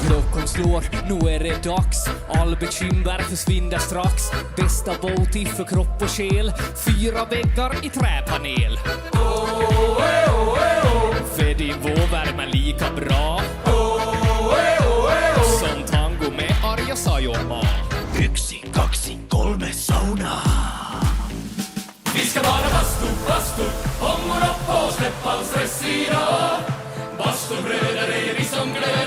Klockan slår, nu är det dags. All bekymmer försvinner strax. Bästa boti för kropp och själ. 4 väggar i träpanel. För din vårvärme lika bra som tango med Arja Saijonmaa. 1, 2, 3 sauna. Vi ska vara bastu, ångor upp och släpp all stress idag. Bastubröder är vi som glöd.